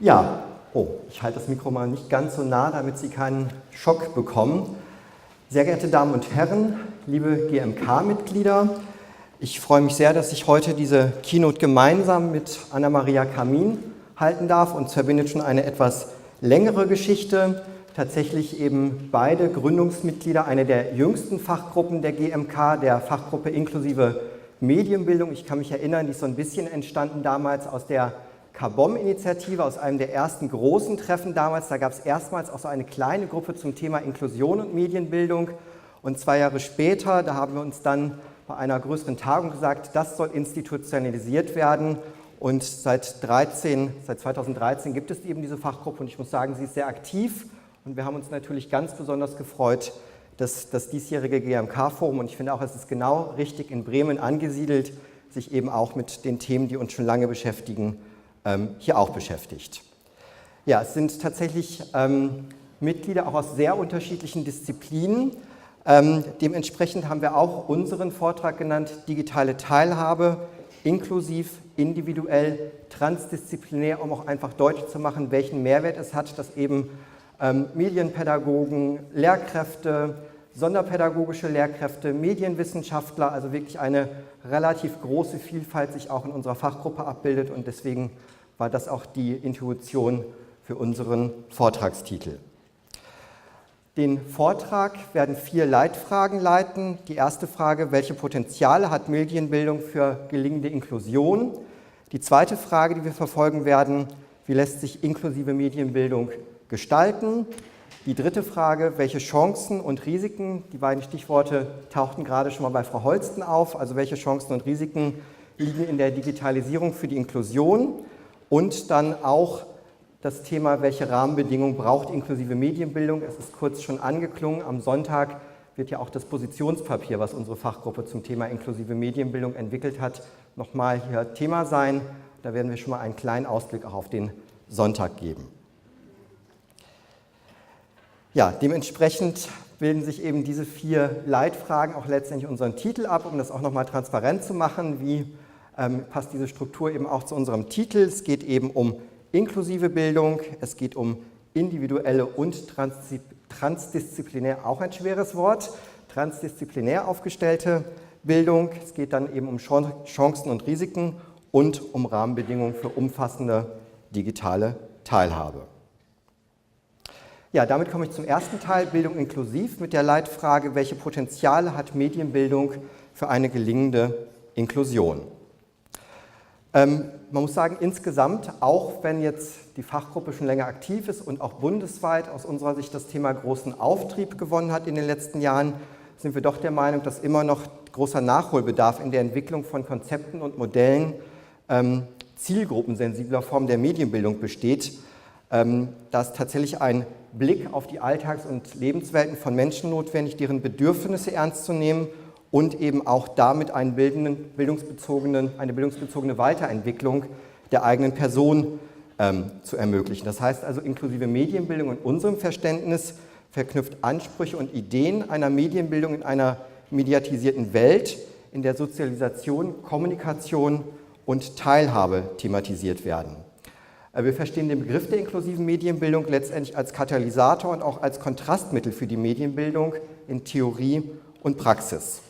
Ja, ich halte das Mikro mal nicht ganz so nah, damit Sie keinen Schock bekommen. Sehr geehrte Damen und Herren, liebe GMK-Mitglieder, ich freue mich sehr, dass ich heute diese Keynote gemeinsam mit Anna-Maria Kamin halten darf. Uns verbindet schon eine etwas längere Geschichte. Tatsächlich eben beide Gründungsmitglieder einer der jüngsten Fachgruppen der GMK, der Fachgruppe inklusive Medienbildung. Ich kann mich erinnern, die ist so ein bisschen entstanden damals aus der KBOM-Initiative, aus einem der ersten großen Treffen damals. Da gab es erstmals auch so eine kleine Gruppe zum Thema Inklusion und Medienbildung. Und 2 Jahre später, da haben wir uns dann bei einer größeren Tagung gesagt, das soll institutionalisiert werden. Und seit 2013 gibt es eben diese Fachgruppe und ich muss sagen, sie ist sehr aktiv. Und wir haben uns natürlich ganz besonders gefreut, dass das diesjährige GMK-Forum, und ich finde auch, es ist genau richtig in Bremen angesiedelt, sich eben auch mit den Themen, die uns schon lange beschäftigen, hier auch beschäftigt. Ja, es sind tatsächlich Mitglieder auch aus sehr unterschiedlichen Disziplinen. Dementsprechend haben wir auch unseren Vortrag genannt, digitale Teilhabe, inklusiv, individuell, transdisziplinär, um auch einfach deutlich zu machen, welchen Mehrwert es hat, dass eben Medienpädagogen, Lehrkräfte, sonderpädagogische Lehrkräfte, Medienwissenschaftler, also wirklich eine relativ große Vielfalt sich auch in unserer Fachgruppe abbildet und deswegen war das auch die Intuition für unseren Vortragstitel. Den Vortrag werden 4 Leitfragen leiten. Die erste Frage, welche Potenziale hat Medienbildung für gelingende Inklusion? Die zweite Frage, die wir verfolgen werden, wie lässt sich inklusive Medienbildung gestalten? Die dritte Frage, welche Chancen und Risiken, die beiden Stichworte tauchten gerade schon mal bei Frau Holsten auf, also welche Chancen und Risiken liegen in der Digitalisierung für die Inklusion? Und dann auch das Thema, welche Rahmenbedingungen braucht inklusive Medienbildung. Es ist kurz schon angeklungen, am Sonntag wird ja auch das Positionspapier, was unsere Fachgruppe zum Thema inklusive Medienbildung entwickelt hat, nochmal hier Thema sein. Da werden wir schon mal einen kleinen Ausblick auch auf den Sonntag geben. Ja, dementsprechend bilden sich eben diese 4 Leitfragen auch letztendlich unseren Titel ab, um das auch nochmal transparent zu machen. Wie passt diese Struktur eben auch zu unserem Titel? Es geht eben um inklusive Bildung, es geht um individuelle und transdisziplinär, auch ein schweres Wort, transdisziplinär aufgestellte Bildung. Es geht dann eben um Chancen und Risiken und um Rahmenbedingungen für umfassende digitale Teilhabe. Ja, damit komme ich zum ersten Teil, Bildung inklusiv, mit der Leitfrage, welche Potenziale hat Medienbildung für eine gelingende Inklusion? Man muss sagen, insgesamt, auch wenn jetzt die Fachgruppe schon länger aktiv ist und auch bundesweit aus unserer Sicht das Thema großen Auftrieb gewonnen hat in den letzten Jahren, sind wir doch der Meinung, dass immer noch großer Nachholbedarf in der Entwicklung von Konzepten und Modellen zielgruppensensibler Formen der Medienbildung besteht, da ist tatsächlich ein Blick auf die Alltags- und Lebenswelten von Menschen notwendig, deren Bedürfnisse ernst zu nehmen und eben auch damit eine bildungsbezogene Weiterentwicklung der eigenen Person zu ermöglichen. Das heißt also, inklusive Medienbildung in unserem Verständnis verknüpft Ansprüche und Ideen einer Medienbildung in einer mediatisierten Welt, in der Sozialisation, Kommunikation und Teilhabe thematisiert werden. Wir verstehen den Begriff der inklusiven Medienbildung letztendlich als Katalysator und auch als Kontrastmittel für die Medienbildung in Theorie und Praxis.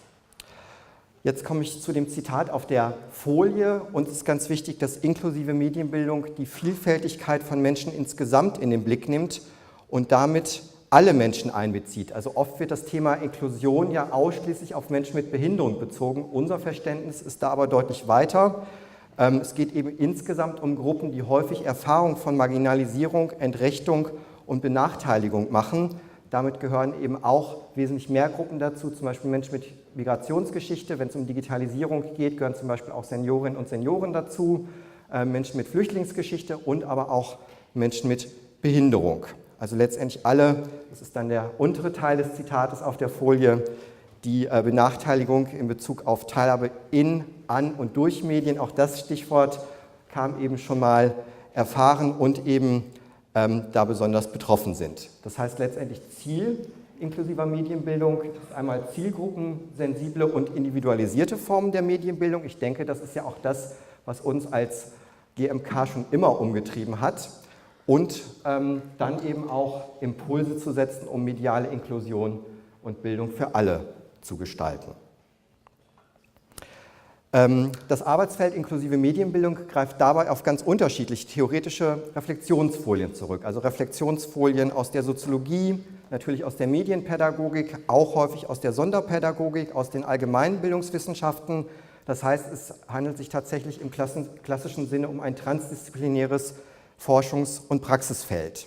Jetzt komme ich zu dem Zitat auf der Folie. Uns ist ganz wichtig, dass inklusive Medienbildung die Vielfältigkeit von Menschen insgesamt in den Blick nimmt und damit alle Menschen einbezieht. Also oft wird das Thema Inklusion ja ausschließlich auf Menschen mit Behinderung bezogen. Unser Verständnis ist da aber deutlich weiter. Es geht eben insgesamt um Gruppen, die häufig Erfahrung von Marginalisierung, Entrechtung und Benachteiligung machen. Damit gehören eben auch wesentlich mehr Gruppen dazu, zum Beispiel Menschen mit Migrationsgeschichte. Wenn es um Digitalisierung geht, gehören zum Beispiel auch Seniorinnen und Senioren dazu, Menschen mit Flüchtlingsgeschichte und aber auch Menschen mit Behinderung. Also letztendlich alle, das ist dann der untere Teil des Zitates auf der Folie, die Benachteiligung in Bezug auf Teilhabe in, an und durch Medien, auch das Stichwort kam eben schon mal erfahren und eben da besonders betroffen sind. Das heißt letztendlich Ziel inklusiver Medienbildung ist einmal zielgruppensensible und individualisierte Formen der Medienbildung. Ich denke, das ist ja auch das, was uns als GMK schon immer umgetrieben hat. und dann eben auch Impulse zu setzen, um mediale Inklusion und Bildung für alle zu gestalten. Das Arbeitsfeld inklusive Medienbildung greift dabei auf ganz unterschiedliche theoretische Reflexionsfolien zurück. Also Reflexionsfolien aus der Soziologie, natürlich aus der Medienpädagogik, auch häufig aus der Sonderpädagogik, aus den allgemeinen Bildungswissenschaften. Das heißt, es handelt sich tatsächlich im klassischen Sinne um ein transdisziplinäres Forschungs- und Praxisfeld.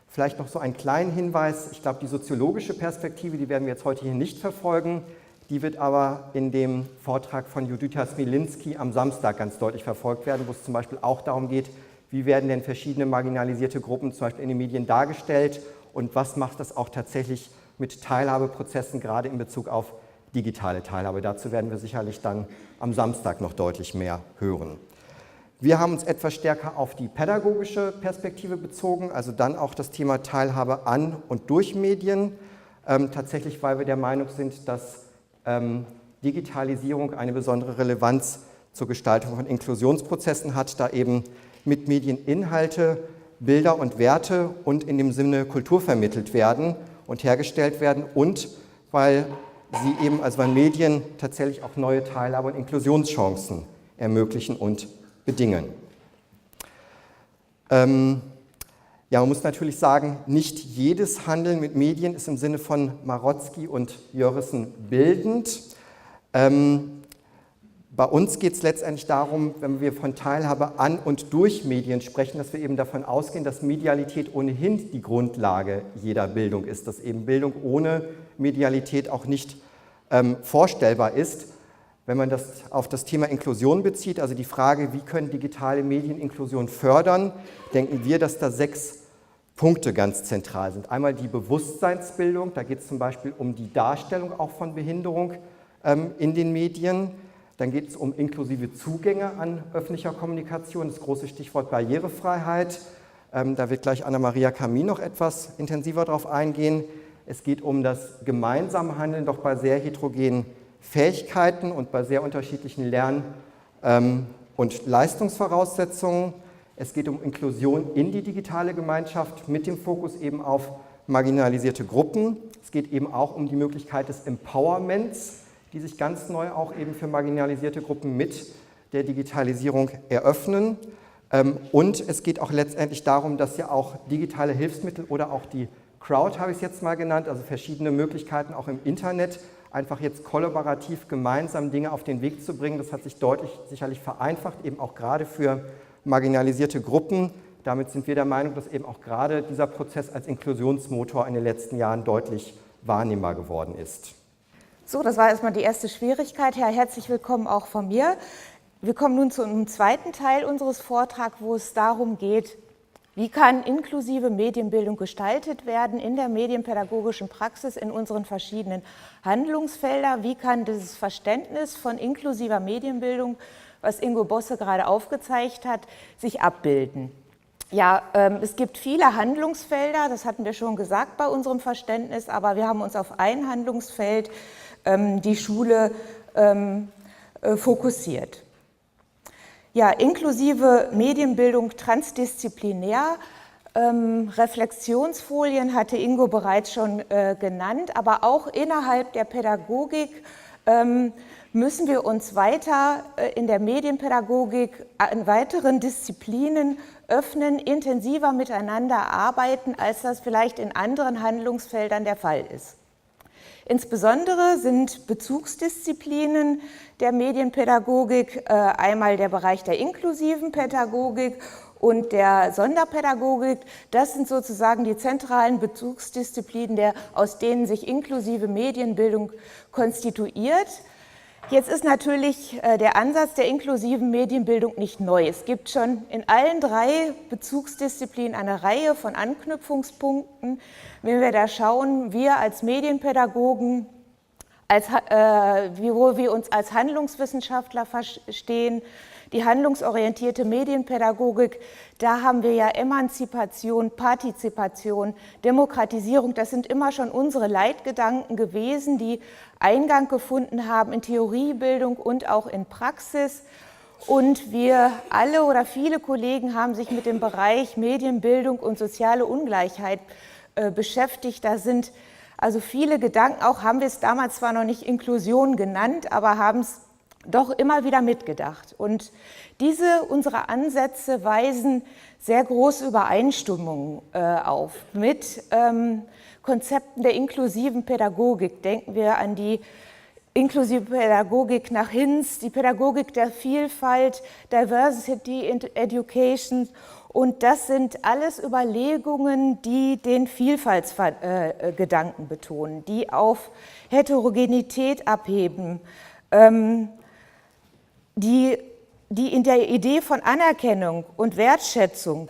Vielleicht noch so einen kleinen Hinweis, ich glaube, die soziologische Perspektive, die werden wir jetzt heute hier nicht verfolgen, die wird aber in dem Vortrag von Judita Smilinski am Samstag ganz deutlich verfolgt werden, wo es zum Beispiel auch darum geht, wie werden denn verschiedene marginalisierte Gruppen zum Beispiel in den Medien dargestellt und was macht das auch tatsächlich mit Teilhabeprozessen, gerade in Bezug auf digitale Teilhabe. Dazu werden wir sicherlich dann am Samstag noch deutlich mehr hören. Wir haben uns etwas stärker auf die pädagogische Perspektive bezogen, also dann auch das Thema Teilhabe an und durch Medien, tatsächlich, weil wir der Meinung sind, dass Digitalisierung eine besondere Relevanz zur Gestaltung von Inklusionsprozessen hat, da eben mit Medien Inhalte, Bilder und Werte und in dem Sinne Kultur vermittelt werden und hergestellt werden und weil sie eben, also weil Medien tatsächlich auch neue Teilhabe- und Inklusionschancen ermöglichen und bedingen. Ja, man muss natürlich sagen, nicht jedes Handeln mit Medien ist im Sinne von Marotzki und Jörissen bildend. Bei uns geht es letztendlich darum, wenn wir von Teilhabe an und durch Medien sprechen, dass wir eben davon ausgehen, dass Medialität ohnehin die Grundlage jeder Bildung ist, dass eben Bildung ohne Medialität auch nicht vorstellbar ist. Wenn man das auf das Thema Inklusion bezieht, also die Frage, wie können digitale Medien Inklusion fördern, denken wir, dass da 6 Punkte ganz zentral sind. Einmal die Bewusstseinsbildung, da geht es zum Beispiel um die Darstellung auch von Behinderung in den Medien. Dann geht es um inklusive Zugänge an öffentlicher Kommunikation, das große Stichwort Barrierefreiheit. Da wird gleich Anna-Maria Camin noch etwas intensiver darauf eingehen. Es geht um das gemeinsame Handeln, doch bei sehr heterogenen Fähigkeiten und bei sehr unterschiedlichen Lern- und Leistungsvoraussetzungen. Es geht um Inklusion in die digitale Gemeinschaft mit dem Fokus eben auf marginalisierte Gruppen. Es geht eben auch um die Möglichkeit des Empowerments, die sich ganz neu auch eben für marginalisierte Gruppen mit der Digitalisierung eröffnen. Und es geht auch letztendlich darum, dass ja auch digitale Hilfsmittel oder auch die Crowd, habe ich es jetzt mal genannt, also verschiedene Möglichkeiten auch im Internet, einfach jetzt kollaborativ gemeinsam Dinge auf den Weg zu bringen. Das hat sich deutlich sicherlich vereinfacht, eben auch gerade für marginalisierte Gruppen. Damit sind wir der Meinung, dass eben auch gerade dieser Prozess als Inklusionsmotor in den letzten Jahren deutlich wahrnehmbar geworden ist. So, das war erstmal die erste Schwierigkeit. Ja, herzlich willkommen auch von mir. Wir kommen nun zu einem zweiten Teil unseres Vortrags, wo es darum geht, wie kann inklusive Medienbildung gestaltet werden in der medienpädagogischen Praxis in unseren verschiedenen Handlungsfeldern? Wie kann dieses Verständnis von inklusiver Medienbildung, was Ingo Bosse gerade aufgezeigt hat, sich abbilden? Ja, es gibt viele Handlungsfelder, das hatten wir schon gesagt bei unserem Verständnis, aber wir haben uns auf ein Handlungsfeld, die Schule, fokussiert. Ja, inklusive Medienbildung transdisziplinär, Reflexionsfolien hatte Ingo bereits schon genannt, aber auch innerhalb der Pädagogik müssen wir uns weiter in der Medienpädagogik an weiteren Disziplinen öffnen, intensiver miteinander arbeiten, als das vielleicht in anderen Handlungsfeldern der Fall ist. Insbesondere sind Bezugsdisziplinen der Medienpädagogik einmal der Bereich der inklusiven Pädagogik und der Sonderpädagogik. Das sind sozusagen die zentralen Bezugsdisziplinen, aus denen sich inklusive Medienbildung konstituiert. Jetzt ist natürlich der Ansatz der inklusiven Medienbildung nicht neu. Es gibt schon in allen 3 Bezugsdisziplinen eine Reihe von Anknüpfungspunkten. Wenn wir da schauen, wir als Medienpädagogen, wo wir uns als Handlungswissenschaftler verstehen, die handlungsorientierte Medienpädagogik, da haben wir ja Emanzipation, Partizipation, Demokratisierung, das sind immer schon unsere Leitgedanken gewesen, die Eingang gefunden haben in Theoriebildung und auch in Praxis. Und wir alle oder viele Kollegen haben sich mit dem Bereich Medienbildung und soziale Ungleichheit beschäftigt. Da sind also viele Gedanken, auch haben wir es damals zwar noch nicht Inklusion genannt, aber haben es doch immer wieder mitgedacht. Und unsere Ansätze weisen sehr große Übereinstimmungen auf mit Konzepten der inklusiven Pädagogik. Denken wir an die inklusive Pädagogik nach Hinz, die Pädagogik der Vielfalt, Diversity in Education. Und das sind alles Überlegungen, die den Vielfaltsgedanken betonen, die auf Heterogenität abheben, die in der Idee von Anerkennung und Wertschätzung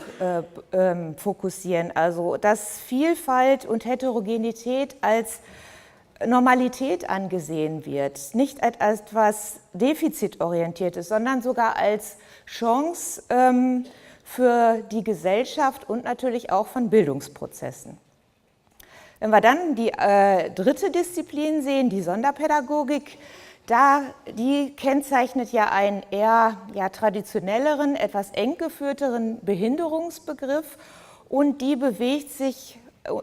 fokussieren, also dass Vielfalt und Heterogenität als Normalität angesehen wird, nicht als etwas Defizitorientiertes, sondern sogar als Chance für die Gesellschaft und natürlich auch von Bildungsprozessen. Wenn wir dann die dritte Disziplin sehen, die Sonderpädagogik, die kennzeichnet ja einen eher traditionelleren, etwas eng geführteren Behinderungsbegriff und die bewegt sich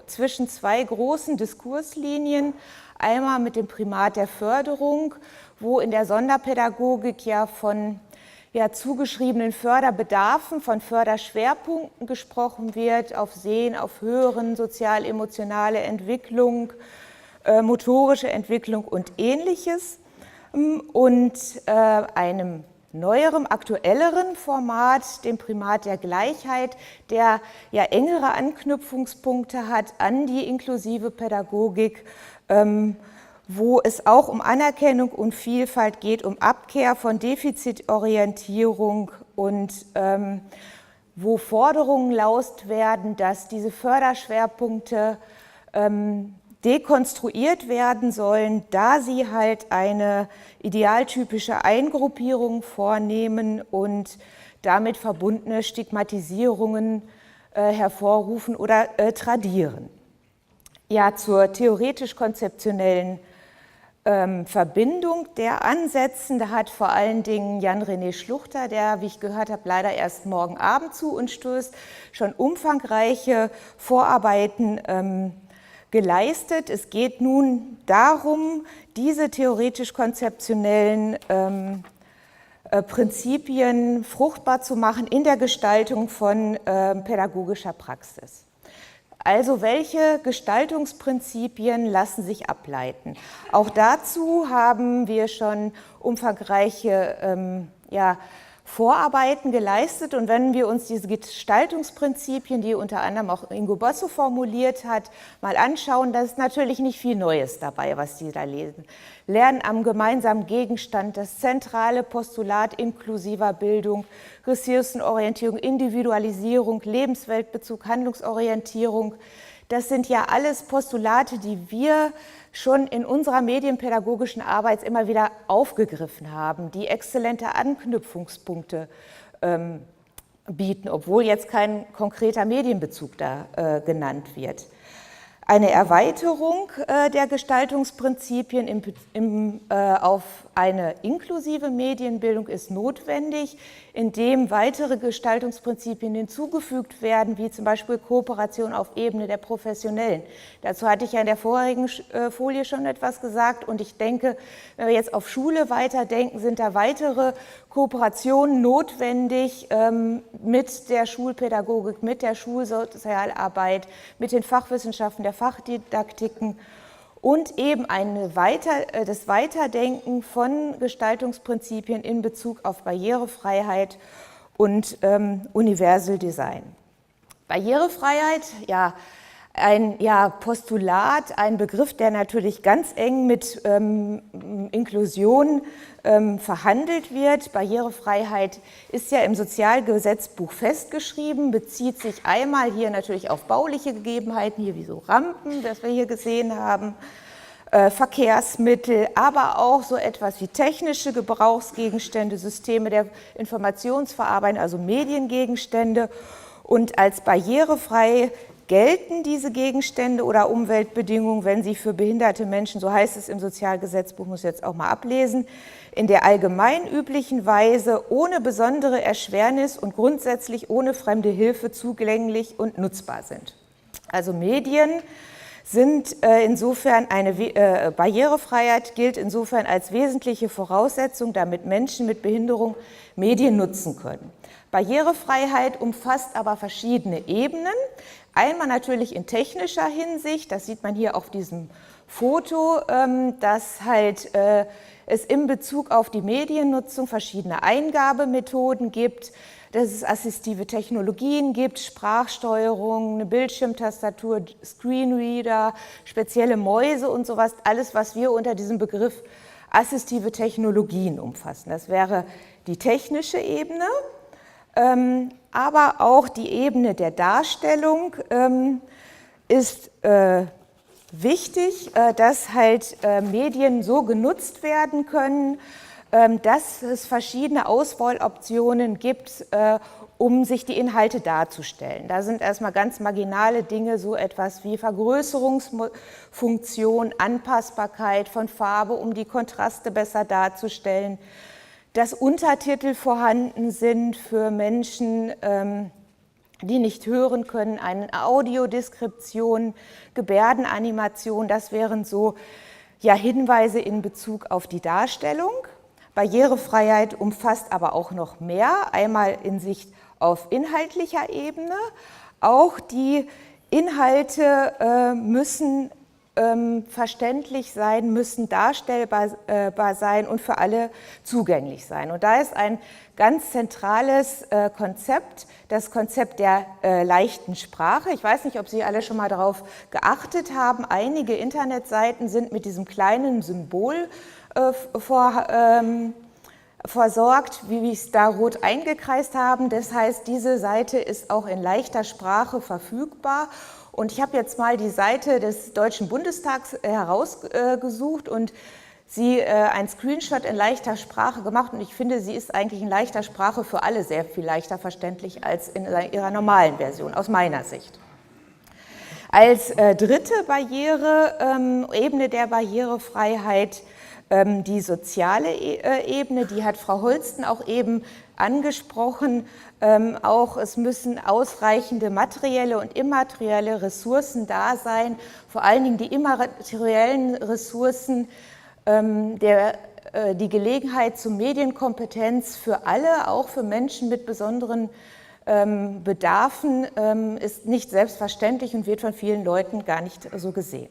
zwischen zwei großen Diskurslinien. Einmal mit dem Primat der Förderung, wo in der Sonderpädagogik ja von zugeschriebenen Förderbedarfen, von Förderschwerpunkten gesprochen wird, auf Sehen, auf Hören, sozial-emotionale Entwicklung, motorische Entwicklung und Ähnliches. Und einem neuerem, aktuelleren Format, dem Primat der Gleichheit, der ja engere Anknüpfungspunkte hat an die inklusive Pädagogik, wo es auch um Anerkennung und Vielfalt geht, um Abkehr von Defizitorientierung und wo Forderungen laut werden, dass diese Förderschwerpunkte dekonstruiert werden sollen, da sie halt eine idealtypische Eingruppierung vornehmen und damit verbundene Stigmatisierungen hervorrufen oder tradieren. Ja, zur theoretisch-konzeptionellen Verbindung der Ansätzen, da hat vor allen Dingen Jan-René Schluchter, der, wie ich gehört habe, leider erst morgen Abend zu uns stößt, schon umfangreiche Vorarbeiten geleistet. Es geht nun darum, diese theoretisch-konzeptionellen Prinzipien fruchtbar zu machen in der Gestaltung von pädagogischer Praxis. Also welche Gestaltungsprinzipien lassen sich ableiten? Auch dazu haben wir schon umfangreiche Vorarbeiten geleistet und wenn wir uns diese Gestaltungsprinzipien, die unter anderem auch Ingo Bosso formuliert hat, mal anschauen, da ist natürlich nicht viel Neues dabei, was Sie da lesen. Lernen am gemeinsamen Gegenstand, das zentrale Postulat inklusiver Bildung, Ressourcenorientierung, Individualisierung, Lebensweltbezug, Handlungsorientierung, das sind ja alles Postulate, die wir schon in unserer medienpädagogischen Arbeit immer wieder aufgegriffen haben, die exzellente Anknüpfungspunkte bieten, obwohl jetzt kein konkreter Medienbezug da genannt wird. Eine Erweiterung der Gestaltungsprinzipien auf eine inklusive Medienbildung ist notwendig, indem weitere Gestaltungsprinzipien hinzugefügt werden, wie zum Beispiel Kooperation auf Ebene der Professionellen. Dazu hatte ich ja in der vorherigen Folie schon etwas gesagt und ich denke, wenn wir jetzt auf Schule weiterdenken, sind da weitere Kooperationen notwendig mit der Schulpädagogik, mit der Schulsozialarbeit, mit den Fachwissenschaften, der Fachdidaktiken und eben das Weiterdenken von Gestaltungsprinzipien in Bezug auf Barrierefreiheit und Universal Design. Barrierefreiheit, ein Postulat, ein Begriff, der natürlich ganz eng mit Inklusion verhandelt wird. Barrierefreiheit ist ja im Sozialgesetzbuch festgeschrieben, bezieht sich einmal hier natürlich auf bauliche Gegebenheiten, hier wie so Rampen, das wir hier gesehen haben, Verkehrsmittel, aber auch so etwas wie technische Gebrauchsgegenstände, Systeme der Informationsverarbeitung, also Mediengegenstände. Und als barrierefrei gelten diese Gegenstände oder Umweltbedingungen, wenn sie für behinderte Menschen, so heißt es im Sozialgesetzbuch, muss ich jetzt auch mal ablesen, in der allgemein üblichen Weise ohne besondere Erschwernis und grundsätzlich ohne fremde Hilfe zugänglich und nutzbar sind. Also Medien sind insofern Barrierefreiheit gilt insofern als wesentliche Voraussetzung, damit Menschen mit Behinderung Medien nutzen können. Barrierefreiheit umfasst aber verschiedene Ebenen. Einmal natürlich in technischer Hinsicht, das sieht man hier auf diesem Foto, dass halt es in Bezug auf die Mediennutzung verschiedene Eingabemethoden gibt, dass es assistive Technologien gibt, Sprachsteuerung, eine Bildschirmtastatur, Screenreader, spezielle Mäuse und sowas, alles, was wir unter diesem Begriff assistive Technologien umfassen. Das wäre die technische Ebene, aber auch die Ebene der Darstellung ist wichtig, dass halt Medien so genutzt werden können, dass es verschiedene Auswahloptionen gibt, um sich die Inhalte darzustellen. Da sind erstmal ganz marginale Dinge, so etwas wie Vergrößerungsfunktion, Anpassbarkeit von Farbe, um die Kontraste besser darzustellen, dass Untertitel vorhanden sind für Menschen, die nicht hören können, eine Audiodeskription, Gebärdenanimation, das wären so ja, Hinweise in Bezug auf die Darstellung. Barrierefreiheit umfasst aber auch noch mehr, einmal in Sicht auf inhaltlicher Ebene. Auch die Inhalte müssen verständlich sein, müssen darstellbar sein und für alle zugänglich sein. Und da ist ein ganz zentrales Konzept, das Konzept der leichten Sprache. Ich weiß nicht, ob Sie alle schon mal darauf geachtet haben. Einige Internetseiten sind mit diesem kleinen Symbol versorgt, wie wir es da rot eingekreist haben. Das heißt, diese Seite ist auch in leichter Sprache verfügbar. Und ich habe jetzt mal die Seite des Deutschen Bundestags herausgesucht und sie ein Screenshot in leichter Sprache gemacht. Und ich finde, sie ist eigentlich in leichter Sprache für alle sehr viel leichter verständlich als in ihrer normalen Version, aus meiner Sicht. Als dritte Barriere, Ebene der Barrierefreiheit, die soziale Ebene, die hat Frau Holsten auch eben angesprochen. Auch es müssen ausreichende materielle und immaterielle Ressourcen da sein, vor allen Dingen die immateriellen Ressourcen, die Gelegenheit zur Medienkompetenz für alle, auch für Menschen mit besonderen Bedarfen, ist nicht selbstverständlich und wird von vielen Leuten gar nicht so gesehen.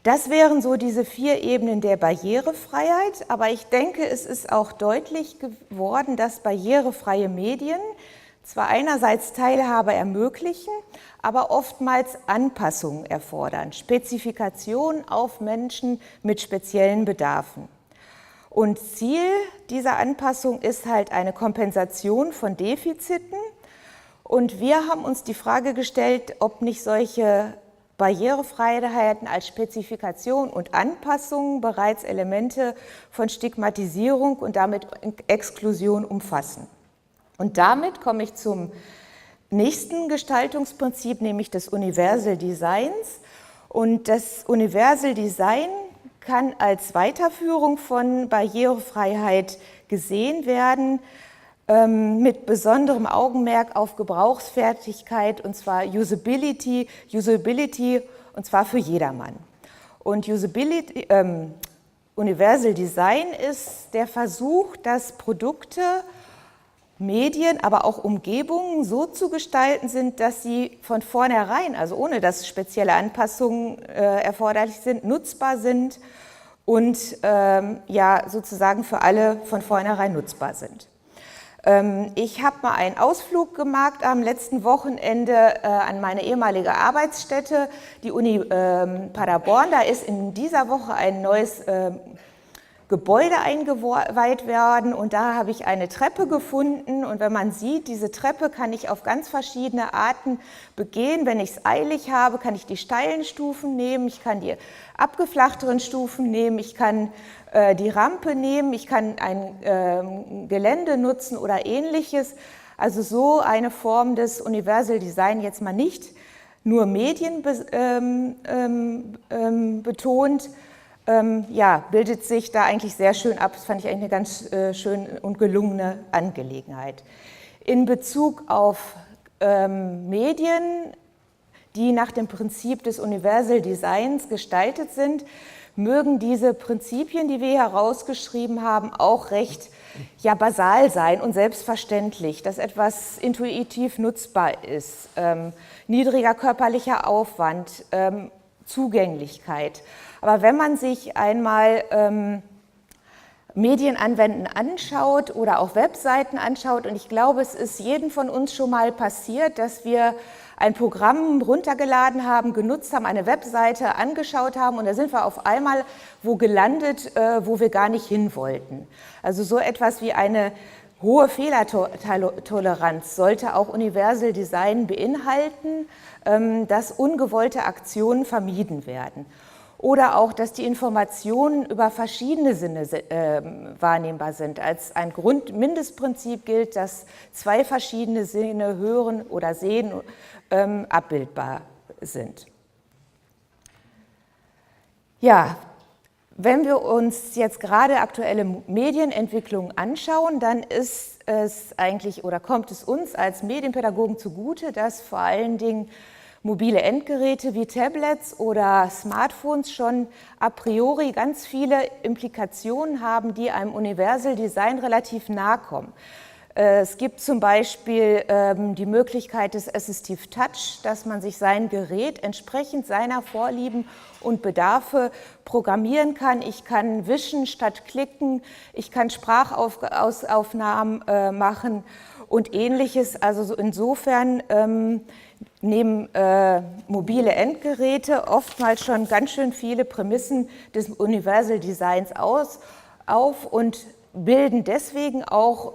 Das wären so diese 4 Ebenen der Barrierefreiheit, aber ich denke, es ist auch deutlich geworden, dass barrierefreie Medien zwar einerseits Teilhabe ermöglichen, aber oftmals Anpassungen erfordern, Spezifikation auf Menschen mit speziellen Bedarfen. Und Ziel dieser Anpassung ist halt eine Kompensation von Defiziten. Und wir haben uns die Frage gestellt, ob nicht solche Barrierefreiheiten als Spezifikation und Anpassungen bereits Elemente von Stigmatisierung und damit Exklusion umfassen. Und damit komme ich zum nächsten Gestaltungsprinzip, nämlich des Universal Designs. Und das Universal Design kann als Weiterführung von Barrierefreiheit gesehen werden, mit besonderem Augenmerk auf Gebrauchsfertigkeit, und zwar Usability und zwar für jedermann. Und Universal Design ist der Versuch, dass Produkte, Medien, aber auch Umgebungen so zu gestalten sind, dass sie von vornherein, also ohne dass spezielle Anpassungen erforderlich sind, nutzbar sind und ja, sozusagen für alle von vornherein nutzbar sind. Ich habe mal einen Ausflug gemacht am letzten Wochenende an meine ehemalige Arbeitsstätte, die Uni Paderborn. Da ist in dieser Woche ein neues Gebäude eingeweiht werden und da habe ich eine Treppe gefunden und wenn man sieht, diese Treppe kann ich auf ganz verschiedene Arten begehen. Wenn ich es eilig habe, kann ich die steilen Stufen nehmen, ich kann die abgeflachteren Stufen nehmen, ich kann die Rampe nehmen, ich kann ein Gelände nutzen oder ähnliches. Also so eine Form des Universal Design jetzt mal nicht nur Medien betont, ja, bildet sich da eigentlich sehr schön ab. Das fand ich eigentlich eine ganz schön und gelungene Angelegenheit. In Bezug auf Medien, die nach dem Prinzip des Universal Designs gestaltet sind, mögen diese Prinzipien, die wir hier herausgeschrieben haben, auch recht basal sein und selbstverständlich, dass etwas intuitiv nutzbar ist, niedriger körperlicher Aufwand, Zugänglichkeit. Aber wenn man sich einmal Medienanwendungen anschaut oder auch Webseiten anschaut, und ich glaube, es ist jedem von uns schon mal passiert, dass wir ein Programm runtergeladen haben, genutzt haben, eine Webseite angeschaut haben und da sind wir auf einmal wo gelandet, wo wir gar nicht hin wollten. Also so etwas wie eine hohe Fehlertoleranz sollte auch Universal Design beinhalten, dass ungewollte Aktionen vermieden werden. Oder auch, dass die Informationen über verschiedene Sinne wahrnehmbar sind. Als ein Mindestprinzip gilt, dass 2 verschiedene Sinne, hören oder sehen, abbildbar sind. Ja, wenn wir uns jetzt gerade aktuelle Medienentwicklungen anschauen, dann ist es eigentlich oder kommt es uns als Medienpädagogen zugute, dass vor allen Dingen mobile Endgeräte wie Tablets oder Smartphones schon a priori ganz viele Implikationen haben, die einem Universal Design relativ nahe kommen. Es gibt zum Beispiel die Möglichkeit des Assistive Touch, dass man sich sein Gerät entsprechend seiner Vorlieben und Bedarfe programmieren kann. Ich kann wischen statt klicken, ich kann Sprachaufnahmen machen und Ähnliches. Also insofern nehmen mobile Endgeräte oftmals schon ganz schön viele Prämissen des Universal Designs auf und bilden deswegen auch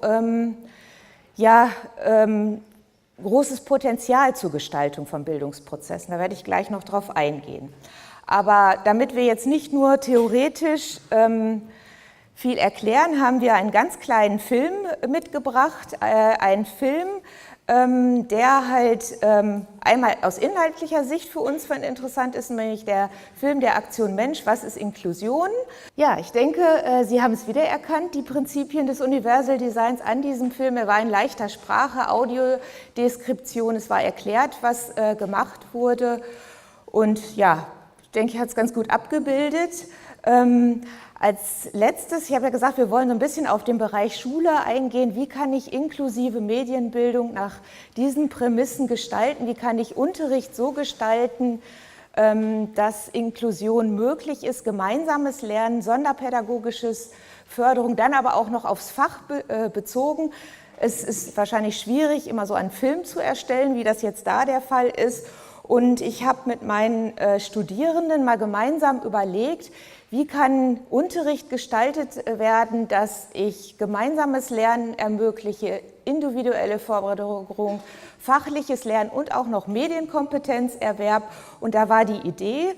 großes Potenzial zur Gestaltung von Bildungsprozessen. Da werde ich gleich noch drauf eingehen. Aber damit wir jetzt nicht nur theoretisch viel erklären, haben wir einen ganz kleinen Film mitgebracht. Ein Film, der halt einmal aus inhaltlicher Sicht für uns interessant ist, nämlich der Film der Aktion Mensch, was ist Inklusion? Ja, ich denke, Sie haben es wiedererkannt, die Prinzipien des Universal Designs an diesem Film. Er war in leichter Sprache, Audiodeskription, es war erklärt, was gemacht wurde und ja, ich denke, ich habe es ganz gut abgebildet. Als letztes, ich habe ja gesagt, wir wollen so ein bisschen auf den Bereich Schule eingehen. Wie kann ich inklusive Medienbildung nach diesen Prämissen gestalten? Wie kann ich Unterricht so gestalten, dass Inklusion möglich ist, gemeinsames Lernen, sonderpädagogisches Förderung, dann aber auch noch aufs Fach bezogen. Es ist wahrscheinlich schwierig, immer so einen Film zu erstellen, wie das jetzt da der Fall ist. Und ich habe mit meinen Studierenden mal gemeinsam überlegt, wie kann Unterricht gestaltet werden, dass ich gemeinsames Lernen ermögliche, individuelle Förderung, fachliches Lernen und auch noch Medienkompetenzerwerb. Und da war die Idee,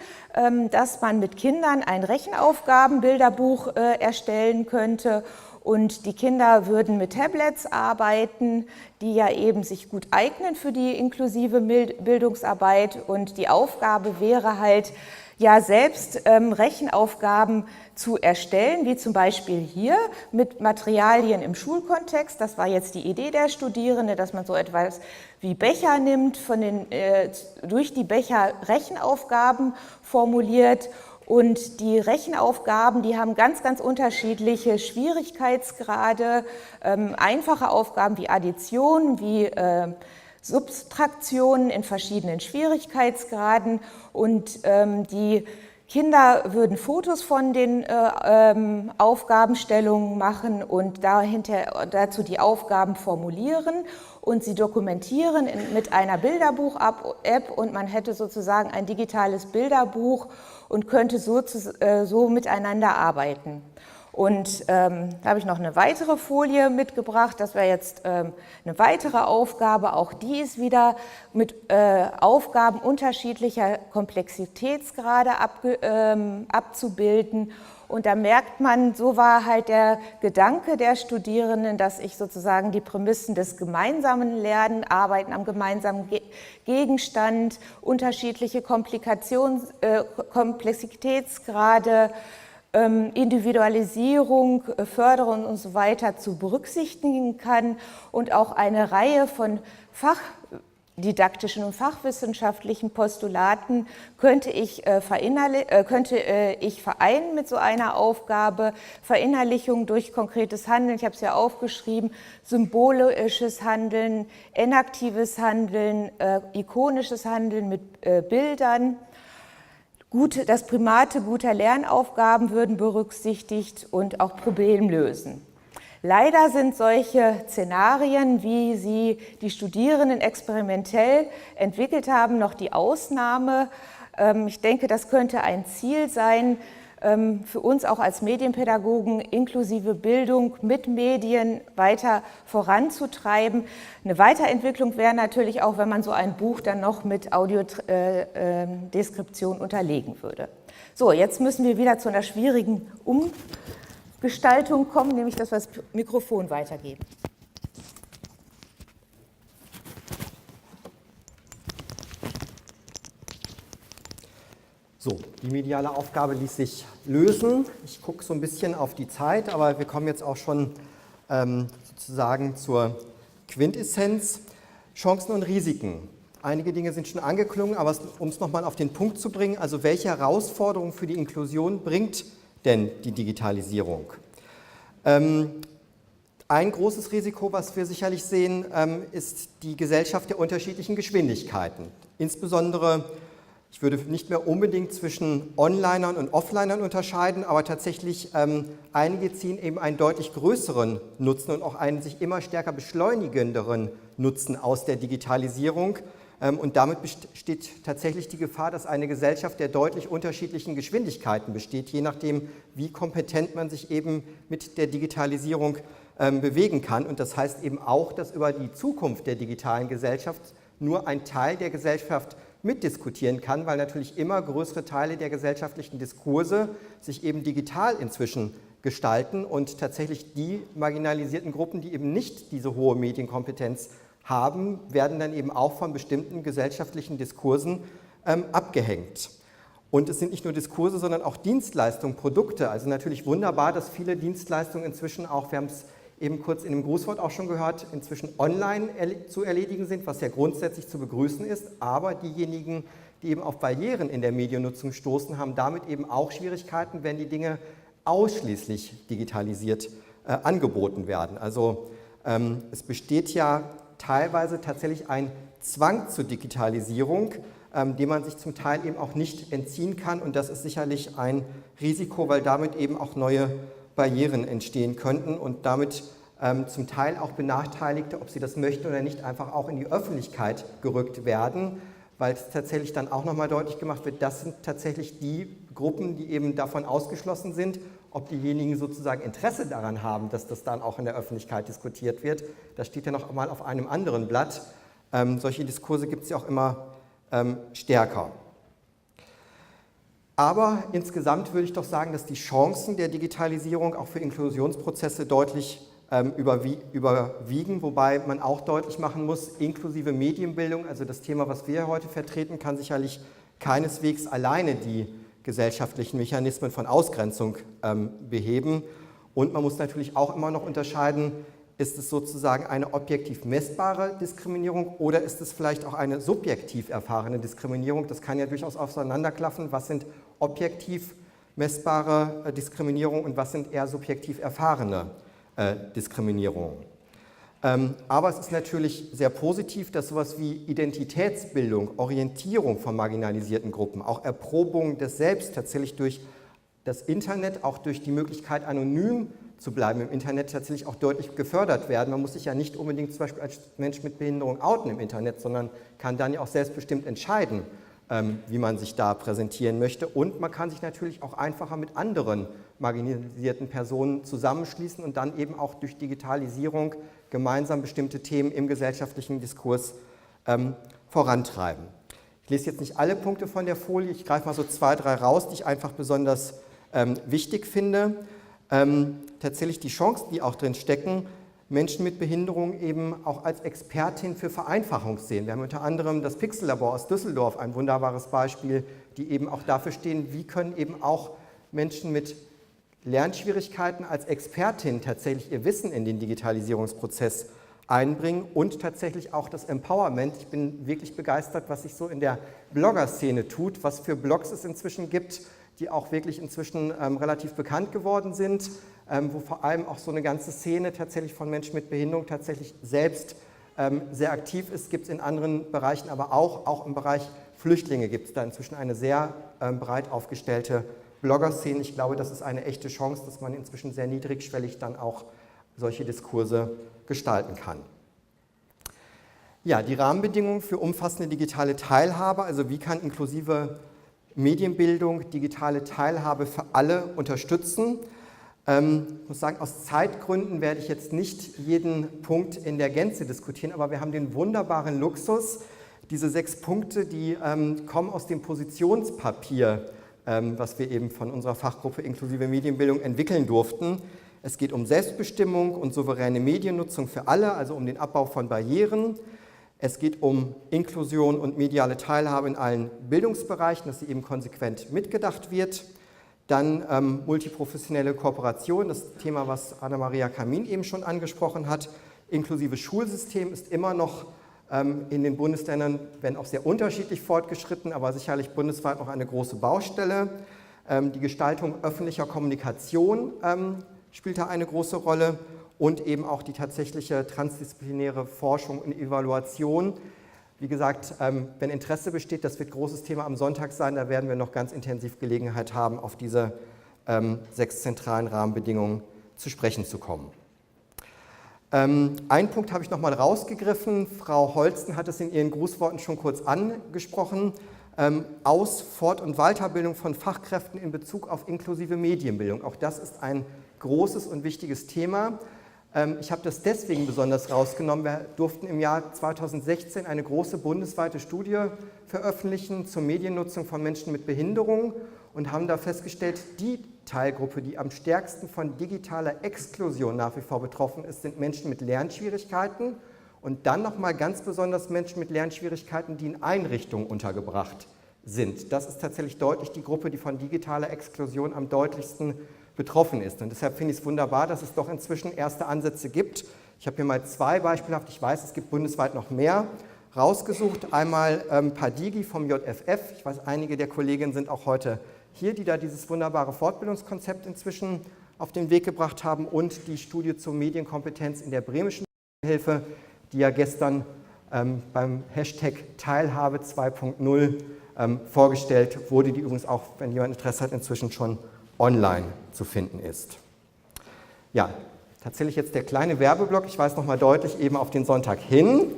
dass man mit Kindern ein Rechenaufgabenbilderbuch erstellen könnte. Und die Kinder würden mit Tablets arbeiten, die ja eben sich gut eignen für die inklusive Bildungsarbeit. Und die Aufgabe wäre halt, ja selbst Rechenaufgaben zu erstellen, wie zum Beispiel hier mit Materialien im Schulkontext. Das war jetzt die Idee der Studierenden, dass man so etwas wie Becher nimmt, durch die Becher Rechenaufgaben formuliert. Und die Rechenaufgaben, die haben ganz, ganz unterschiedliche Schwierigkeitsgrade, einfache Aufgaben wie Addition, wie Subtraktionen in verschiedenen Schwierigkeitsgraden und die Kinder würden Fotos von den Aufgabenstellungen machen und dazu die Aufgaben formulieren und sie dokumentieren mit einer Bilderbuch-App und man hätte sozusagen ein digitales Bilderbuch und könnte so miteinander arbeiten. Und da habe ich noch eine weitere Folie mitgebracht, das wäre jetzt eine weitere Aufgabe, auch die ist wieder mit Aufgaben unterschiedlicher Komplexitätsgrade abzubilden. Und da merkt man, so war halt der Gedanke der Studierenden, dass ich sozusagen die Prämissen des gemeinsamen Lernen, Arbeiten am gemeinsamen Gegenstand, unterschiedliche Komplexitätsgrade, Individualisierung, Förderung und so weiter zu berücksichtigen kann und auch eine Reihe von fachdidaktischen und fachwissenschaftlichen Postulaten könnte ich vereinen mit so einer Aufgabe. Verinnerlichung durch konkretes Handeln, ich habe es ja aufgeschrieben, symbolisches Handeln, enaktives Handeln, ikonisches Handeln mit Bildern. Das Primate guter Lernaufgaben würden berücksichtigt und auch Problemlösen. Leider sind solche Szenarien, wie sie die Studierenden experimentell entwickelt haben, noch die Ausnahme. Ich denke, das könnte ein Ziel sein, für uns auch als Medienpädagogen inklusive Bildung mit Medien weiter voranzutreiben. Eine Weiterentwicklung wäre natürlich auch, wenn man so ein Buch dann noch mit Audiodeskription unterlegen würde. So, jetzt müssen wir wieder zu einer schwierigen Umgestaltung kommen, nämlich dass wir das Mikrofon weitergeben. So, die mediale Aufgabe ließ sich lösen. Ich gucke so ein bisschen auf die Zeit, aber wir kommen jetzt auch schon sozusagen zur Quintessenz. Chancen und Risiken. Einige Dinge sind schon angeklungen, aber um es nochmal auf den Punkt zu bringen, also welche Herausforderungen für die Inklusion bringt denn die Digitalisierung? Ein großes Risiko, was wir sicherlich sehen, ist die Gesellschaft der unterschiedlichen Geschwindigkeiten. Insbesondere, ich würde nicht mehr unbedingt zwischen Onlinern und Offlinern unterscheiden, aber tatsächlich einige ziehen eben einen deutlich größeren Nutzen und auch einen sich immer stärker beschleunigenderen Nutzen aus der Digitalisierung. Und damit besteht tatsächlich die Gefahr, dass eine Gesellschaft der deutlich unterschiedlichen Geschwindigkeiten besteht, je nachdem, wie kompetent man sich eben mit der Digitalisierung bewegen kann. Und das heißt eben auch, dass über die Zukunft der digitalen Gesellschaft nur ein Teil der Gesellschaft mitdiskutieren kann, weil natürlich immer größere Teile der gesellschaftlichen Diskurse sich eben digital inzwischen gestalten und tatsächlich die marginalisierten Gruppen, die eben nicht diese hohe Medienkompetenz haben, werden dann eben auch von bestimmten gesellschaftlichen Diskursen abgehängt. Und es sind nicht nur Diskurse, sondern auch Dienstleistungen, Produkte. Also natürlich wunderbar, dass viele Dienstleistungen inzwischen auch, wir haben es eben kurz in dem Grußwort auch schon gehört, inzwischen online zu erledigen sind, was ja grundsätzlich zu begrüßen ist. Aber diejenigen, die eben auf Barrieren in der Mediennutzung stoßen, haben damit eben auch Schwierigkeiten, wenn die Dinge ausschließlich digitalisiert angeboten werden. Also es besteht ja teilweise tatsächlich ein Zwang zur Digitalisierung, dem man sich zum Teil eben auch nicht entziehen kann. Und das ist sicherlich ein Risiko, weil damit eben auch neue Barrieren entstehen könnten und damit zum Teil auch Benachteiligte, ob sie das möchten oder nicht, einfach auch in die Öffentlichkeit gerückt werden, weil es tatsächlich dann auch nochmal deutlich gemacht wird, das sind tatsächlich die Gruppen, die eben davon ausgeschlossen sind. Ob diejenigen sozusagen Interesse daran haben, dass das dann auch in der Öffentlichkeit diskutiert wird, das steht ja noch mal auf einem anderen Blatt. Solche Diskurse gibt es ja auch immer stärker. Aber insgesamt würde ich doch sagen, dass die Chancen der Digitalisierung auch für Inklusionsprozesse deutlich überwiegen, wobei man auch deutlich machen muss, inklusive Medienbildung, also das Thema, was wir heute vertreten, kann sicherlich keineswegs alleine die gesellschaftlichen Mechanismen von Ausgrenzung beheben. Und man muss natürlich auch immer noch unterscheiden, ist es sozusagen eine objektiv messbare Diskriminierung oder ist es vielleicht auch eine subjektiv erfahrene Diskriminierung? Das kann ja durchaus auseinanderklaffen. Was sind objektiv messbare Diskriminierungen und was sind eher subjektiv erfahrene Diskriminierungen? Aber es ist natürlich sehr positiv, dass sowas wie Identitätsbildung, Orientierung von marginalisierten Gruppen, auch Erprobung des Selbst tatsächlich durch das Internet, auch durch die Möglichkeit, anonym zu bleiben im Internet, tatsächlich auch deutlich gefördert werden. Man muss sich ja nicht unbedingt zum Beispiel als Mensch mit Behinderung outen im Internet, sondern kann dann ja auch selbstbestimmt entscheiden, wie man sich da präsentieren möchte. Und man kann sich natürlich auch einfacher mit anderen marginalisierten Personen zusammenschließen und dann eben auch durch Digitalisierung gemeinsam bestimmte Themen im gesellschaftlichen Diskurs vorantreiben. Ich lese jetzt nicht alle Punkte von der Folie, ich greife mal so 2, 3 raus, die ich einfach besonders wichtig finde. Tatsächlich die Chancen, die auch drin stecken, Menschen mit Behinderung eben auch als Expertin für Vereinfachung sehen. Wir haben unter anderem das Pixel-Labor aus Düsseldorf, ein wunderbares Beispiel, die eben auch dafür stehen, wie können eben auch Menschen mit Lernschwierigkeiten als Expertin tatsächlich ihr Wissen in den Digitalisierungsprozess einbringen und tatsächlich auch das Empowerment. Ich bin wirklich begeistert, was sich so in der Blogger-Szene tut, was für Blogs es inzwischen gibt, die auch wirklich inzwischen relativ bekannt geworden sind, wo vor allem auch so eine ganze Szene tatsächlich von Menschen mit Behinderung tatsächlich selbst sehr aktiv ist. Gibt es in anderen Bereichen, aber auch im Bereich Flüchtlinge gibt es da inzwischen eine sehr breit aufgestellte Blogger-Szene. Ich glaube, das ist eine echte Chance, dass man inzwischen sehr niedrigschwellig dann auch solche Diskurse gestalten kann. Ja, die Rahmenbedingungen für umfassende digitale Teilhabe, also wie kann inklusive Medienbildung digitale Teilhabe für alle unterstützen. Ich muss sagen, aus Zeitgründen werde ich jetzt nicht jeden Punkt in der Gänze diskutieren, aber wir haben den wunderbaren Luxus, diese 6 Punkte, die kommen aus dem Positionspapier, was wir eben von unserer Fachgruppe inklusive Medienbildung entwickeln durften. Es geht um Selbstbestimmung und souveräne Mediennutzung für alle, also um den Abbau von Barrieren. Es geht um Inklusion und mediale Teilhabe in allen Bildungsbereichen, dass sie eben konsequent mitgedacht wird. Dann multiprofessionelle Kooperation, das Thema, was Anna-Maria Kamin eben schon angesprochen hat. Inklusives Schulsystem ist immer noch in den Bundesländern, wenn auch sehr unterschiedlich fortgeschritten, aber sicherlich bundesweit noch eine große Baustelle. Die Gestaltung öffentlicher Kommunikation spielt da eine große Rolle. Und eben auch die tatsächliche transdisziplinäre Forschung und Evaluation. Wie gesagt, wenn Interesse besteht, das wird ein großes Thema am Sonntag sein, da werden wir noch ganz intensiv Gelegenheit haben, auf diese 6 zentralen Rahmenbedingungen zu sprechen zu kommen. Einen Punkt habe ich noch mal rausgegriffen, Frau Holsten hat es in ihren Grußworten schon kurz angesprochen, Aus-, Fort- und Weiterbildung von Fachkräften in Bezug auf inklusive Medienbildung. Auch das ist ein großes und wichtiges Thema. Ich habe das deswegen besonders rausgenommen. Wir durften im Jahr 2016 eine große bundesweite Studie veröffentlichen zur Mediennutzung von Menschen mit Behinderung und haben da festgestellt, die Teilgruppe, die am stärksten von digitaler Exklusion nach wie vor betroffen ist, sind Menschen mit Lernschwierigkeiten und dann nochmal ganz besonders Menschen mit Lernschwierigkeiten, die in Einrichtungen untergebracht sind. Das ist tatsächlich deutlich die Gruppe, die von digitaler Exklusion am deutlichsten betroffen ist. Und deshalb finde ich es wunderbar, dass es doch inzwischen erste Ansätze gibt. Ich habe hier mal 2 beispielhaft, ich weiß, es gibt bundesweit noch mehr, rausgesucht. Einmal Padigi vom JFF, ich weiß, einige der Kolleginnen sind auch heute hier, die da dieses wunderbare Fortbildungskonzept inzwischen auf den Weg gebracht haben und die Studie zur Medienkompetenz in der bremischen Hilfe, die ja gestern beim Hashtag Teilhabe 2.0 vorgestellt wurde, die übrigens auch, wenn jemand Interesse hat, inzwischen schon online zu finden ist. Ja, tatsächlich jetzt der kleine Werbeblock, ich weise nochmal deutlich eben auf den Sonntag hin.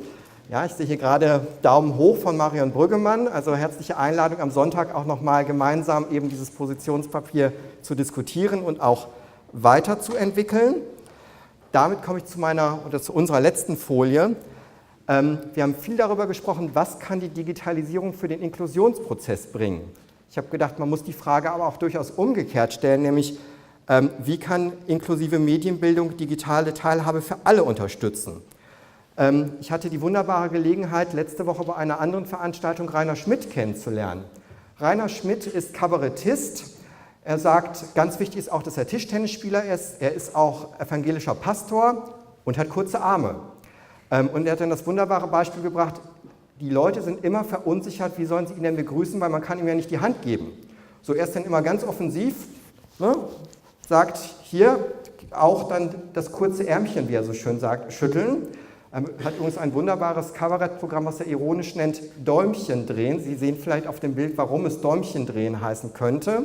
Ja, ich sehe hier gerade Daumen hoch von Marion Brüggemann, also herzliche Einladung am Sonntag auch nochmal gemeinsam eben dieses Positionspapier zu diskutieren und auch weiterzuentwickeln. Damit komme ich zu unserer letzten Folie. Wir haben viel darüber gesprochen, was kann die Digitalisierung für den Inklusionsprozess bringen. Ich habe gedacht, man muss die Frage aber auch durchaus umgekehrt stellen, nämlich wie kann inklusive Medienbildung digitale Teilhabe für alle unterstützen? Ich hatte die wunderbare Gelegenheit, letzte Woche bei einer anderen Veranstaltung Rainer Schmidt kennenzulernen. Rainer Schmidt ist Kabarettist. Er sagt, ganz wichtig ist auch, dass er Tischtennisspieler ist. Er ist auch evangelischer Pastor und hat kurze Arme. Und er hat dann das wunderbare Beispiel gebracht, die Leute sind immer verunsichert, wie sollen sie ihn denn begrüßen, weil man kann ihm ja nicht die Hand geben. So, er ist dann immer ganz offensiv, ne, sagt hier auch dann das kurze Ärmchen, wie er so schön sagt, schütteln. Hat übrigens ein wunderbares Kabarettprogramm, was er ironisch nennt, Däumchen drehen. Sie sehen vielleicht auf dem Bild, warum es Däumchen drehen heißen könnte.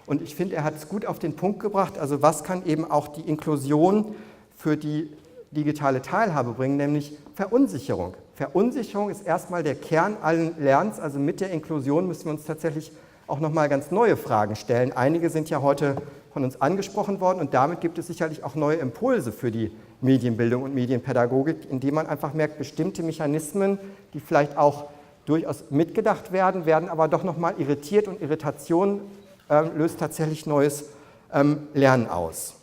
Und ich finde, er hat es gut auf den Punkt gebracht. Also was kann eben auch die Inklusion für die digitale Teilhabe bringen, nämlich Verunsicherung. Verunsicherung ist erstmal der Kern allen Lernens, also mit der Inklusion müssen wir uns tatsächlich auch nochmal ganz neue Fragen stellen. Einige sind ja heute von uns angesprochen worden und damit gibt es sicherlich auch neue Impulse für die Medienbildung und Medienpädagogik, indem man einfach merkt, bestimmte Mechanismen, die vielleicht auch durchaus mitgedacht werden, werden aber doch nochmal irritiert und Irritation löst tatsächlich neues lernen aus.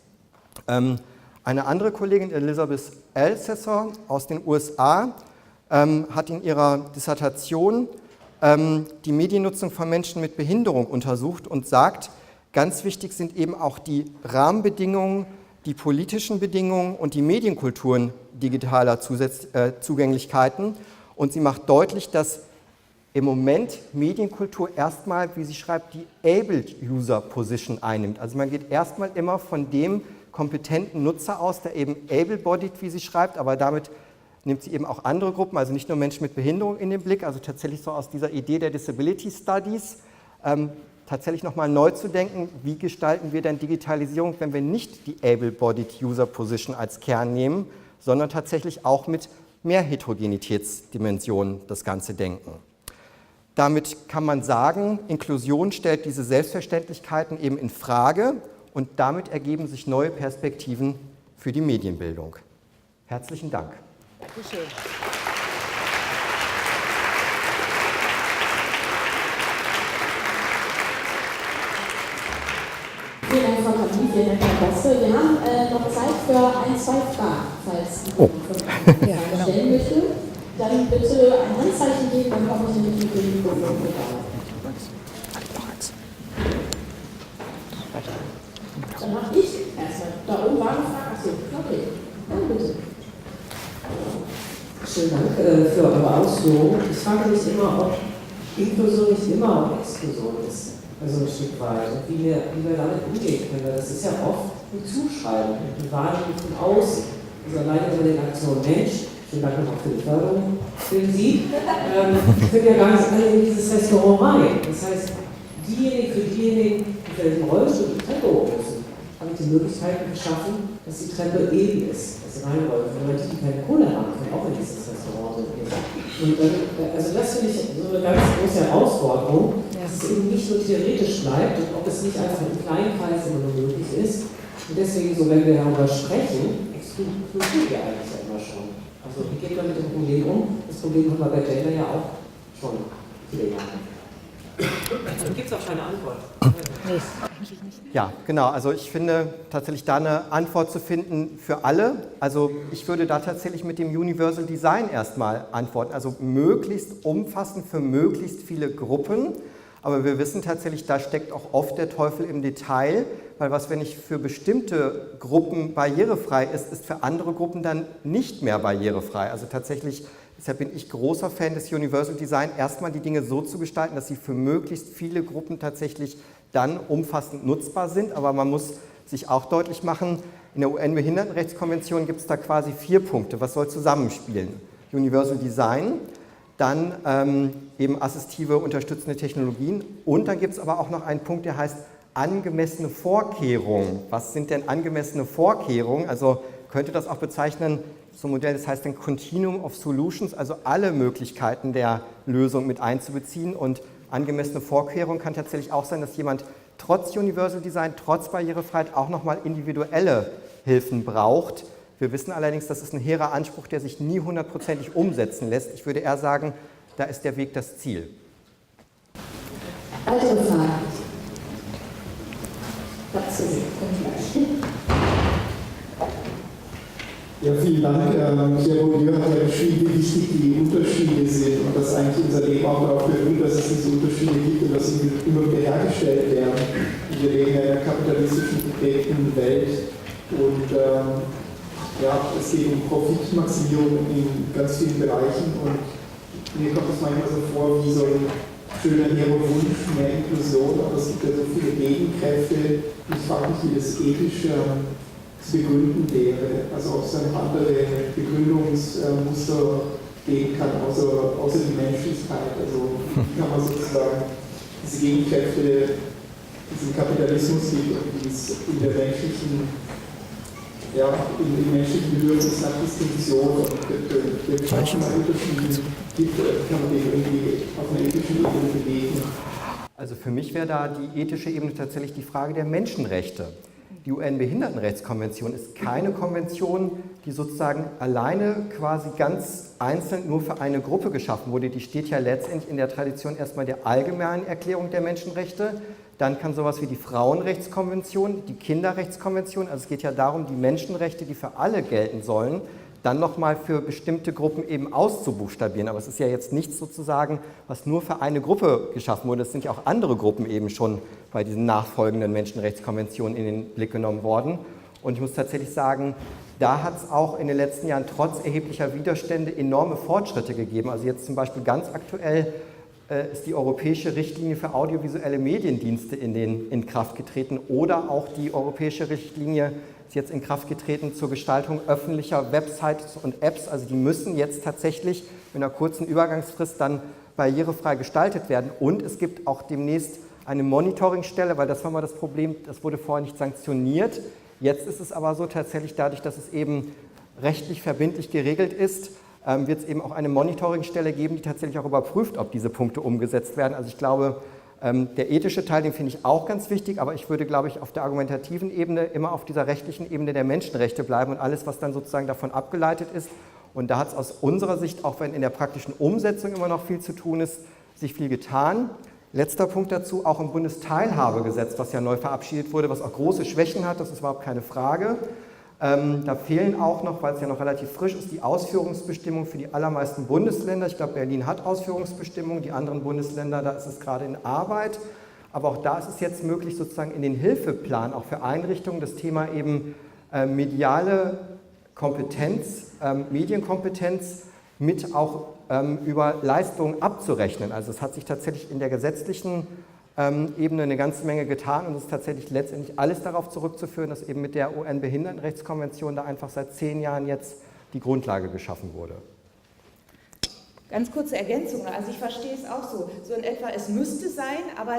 Eine andere Kollegin, Elizabeth Alcesser aus den USA, hat in ihrer Dissertation die Mediennutzung von Menschen mit Behinderung untersucht und sagt, ganz wichtig sind eben auch die Rahmenbedingungen, die politischen Bedingungen und die Medienkulturen digitaler Zugänglichkeiten. Und sie macht deutlich, dass im Moment Medienkultur erstmal, wie sie schreibt, die Abled User Position einnimmt. Also man geht erstmal immer von dem kompetenten Nutzer aus, der eben able-bodied, wie sie schreibt, aber damit nimmt sie eben auch andere Gruppen, also nicht nur Menschen mit Behinderung in den Blick, also tatsächlich so aus dieser Idee der Disability Studies, tatsächlich nochmal neu zu denken, wie gestalten wir denn Digitalisierung, wenn wir nicht die able-bodied User Position als Kern nehmen, sondern tatsächlich auch mit mehr Heterogenitätsdimensionen das Ganze denken. Damit kann man sagen, Inklusion stellt diese Selbstverständlichkeiten eben in Frage und damit ergeben sich neue Perspektiven für die Medienbildung. Herzlichen Dank. Dankeschön. Vielen Dank, Frau Kamin, vielen Dank, Herr Bosse. Wir haben noch Zeit für ein, zwei Fragen, falls jemand stellen möchte. Dann bitte ein Handzeichen geben, dann komme ich nämlich mit dem Mikrofon vorbei. Dann mache ich erstmal. Da oben war eine Frage. Achso, okay. Dann bitte. Schönen Dank für eure Ausführungen. Ich frage mich immer, ob Inklusion nicht immer auch Exklusion ist, also ein Stück weit, und wie wir damit umgehen können. Weil das ist ja oft ein Zuschreiben, eine Wahrnehmung von außen. Also alleine über den Aktion Mensch, vielen Dank noch für die Förderung, für Sie, können ja gar nicht alle in dieses Restaurant rein. Das heißt, diejenigen, die vielleicht im Rollstuhl die Treppe hoch müssen, haben die Möglichkeiten geschaffen, dass die Treppe eben ist, dass sie reinrollen. Für Leute, die keine Kohle haben, können auch in dieses Restaurant gehen. Und also das finde ich so eine ganz große Herausforderung, dass es eben nicht nur theoretisch bleibt und ob es nicht einfach im kleinen Kreis immer nur möglich ist. Und deswegen, so wenn wir darüber sprechen, exkludieren wir eigentlich ja immer schon. Also wie geht man mit dem Problem um? Das Problem haben wir bei Gender ja auch schon viele Jahre. Dann gibt es auch keine Antwort. Ja, genau. Also ich finde tatsächlich da eine Antwort zu finden für alle. Also ich würde da tatsächlich mit dem Universal Design erstmal antworten. Also möglichst umfassend für möglichst viele Gruppen. Aber wir wissen tatsächlich, da steckt auch oft der Teufel im Detail, weil was, wenn nicht für bestimmte Gruppen barrierefrei ist, ist für andere Gruppen dann nicht mehr barrierefrei. Also tatsächlich, deshalb bin ich großer Fan des Universal Design, erstmal die Dinge so zu gestalten, dass sie für möglichst viele Gruppen tatsächlich dann umfassend nutzbar sind. Aber man muss sich auch deutlich machen, in der UN-Behindertenrechtskonvention gibt es da quasi 4 Punkte, was soll zusammenspielen. Universal Design, dann eben assistive unterstützende Technologien und dann gibt es aber auch noch einen Punkt, der heißt angemessene Vorkehrungen. Was sind denn angemessene Vorkehrungen? Also könnte das auch bezeichnen, so ein Modell, das heißt ein Continuum of Solutions, also alle Möglichkeiten der Lösung mit einzubeziehen und angemessene Vorkehrung kann tatsächlich auch sein, dass jemand trotz Universal Design, trotz Barrierefreiheit auch nochmal individuelle Hilfen braucht. Wir wissen allerdings, das ist ein hehrer Anspruch, der sich nie 100%ig umsetzen lässt. Ich würde eher sagen, da ist der Weg das Ziel. Weitere Fragen? Dazu kommt gleich. Ja, vielen Dank. Pierre Bourdieu hat ja beschrieben, wie wichtig die Unterschiede sind und dass eigentlich unser Leben auch darauf beruht, dass es diese Unterschiede gibt und dass sie immer wieder hergestellt werden. Wir leben ja in einer kapitalistischen geprägten Welt und ja, es geht um Profitmaximierung in ganz vielen Bereichen und mir kommt es manchmal so vor wie so ein schöner hehrer Wunsch, mehr Inklusion, aber es gibt ja so viele Gegenkräfte. Ich frage mich, wie das ethisch zu begründen wäre, also ob es dann andere Begründungsmuster geben kann, außer die Menschlichkeit. Also wie kann man sozusagen diese Gegenkräfte, diesen Kapitalismus gibt und wie es in der menschlichen im menschlichen Bedürfnis nach Distinktion und der Geschaffung nach Unterschieden gibt, kann man den irgendwie auf einer ethischen Ebene bewegen. Also für mich wäre da die ethische Ebene tatsächlich die Frage der Menschenrechte. Die UN-Behindertenrechtskonvention ist keine Konvention, die sozusagen alleine quasi ganz einzeln nur für eine Gruppe geschaffen wurde. Die steht ja letztendlich in der Tradition erstmal der allgemeinen Erklärung der Menschenrechte, Dann kann sowas wie die Frauenrechtskonvention, die Kinderrechtskonvention, also es geht ja darum, die Menschenrechte, die für alle gelten sollen, dann nochmal für bestimmte Gruppen eben auszubuchstabieren. Aber es ist ja jetzt nichts sozusagen, was nur für eine Gruppe geschaffen wurde. Es sind ja auch andere Gruppen eben schon bei diesen nachfolgenden Menschenrechtskonventionen in den Blick genommen worden. Und ich muss tatsächlich sagen, da hat es auch in den letzten Jahren trotz erheblicher Widerstände enorme Fortschritte gegeben. Also jetzt zum Beispiel ganz aktuell ist die europäische Richtlinie für audiovisuelle Mediendienste in Kraft getreten oder auch die europäische Richtlinie ist jetzt in Kraft getreten zur Gestaltung öffentlicher Websites und Apps. Also die müssen jetzt tatsächlich mit einer kurzen Übergangsfrist dann barrierefrei gestaltet werden. Und es gibt auch demnächst eine Monitoringstelle, weil das war mal das Problem, das wurde vorher nicht sanktioniert. Jetzt ist es aber so tatsächlich dadurch, dass es eben rechtlich verbindlich geregelt ist, wird es eben auch eine Monitoringstelle geben, die tatsächlich auch überprüft, ob diese Punkte umgesetzt werden. Also ich glaube, der ethische Teil, den finde ich auch ganz wichtig, aber ich würde, glaube ich, auf der argumentativen Ebene immer auf dieser rechtlichen Ebene der Menschenrechte bleiben und alles, was dann sozusagen davon abgeleitet ist. Und da hat es aus unserer Sicht, auch wenn in der praktischen Umsetzung immer noch viel zu tun ist, sich viel getan. Letzter Punkt dazu, auch im Bundesteilhabegesetz, was ja neu verabschiedet wurde, was auch große Schwächen hat, das ist überhaupt keine Frage. Da fehlen auch noch, weil es ja noch relativ frisch ist, die Ausführungsbestimmungen für die allermeisten Bundesländer. Ich glaube, Berlin hat Ausführungsbestimmungen, die anderen Bundesländer, da ist es gerade in Arbeit. Aber auch da ist es jetzt möglich, sozusagen in den Hilfeplan, auch für Einrichtungen, das Thema eben mediale Kompetenz, Medienkompetenz mit auch über Leistungen abzurechnen. Also es hat sich tatsächlich in der gesetzlichen Ebene eine ganze Menge getan und es ist tatsächlich letztendlich alles darauf zurückzuführen, dass eben mit der UN-Behindertenrechtskonvention da einfach seit 10 Jahren jetzt die Grundlage geschaffen wurde. Ganz kurze Ergänzung, also ich verstehe es auch so in etwa, es müsste sein, aber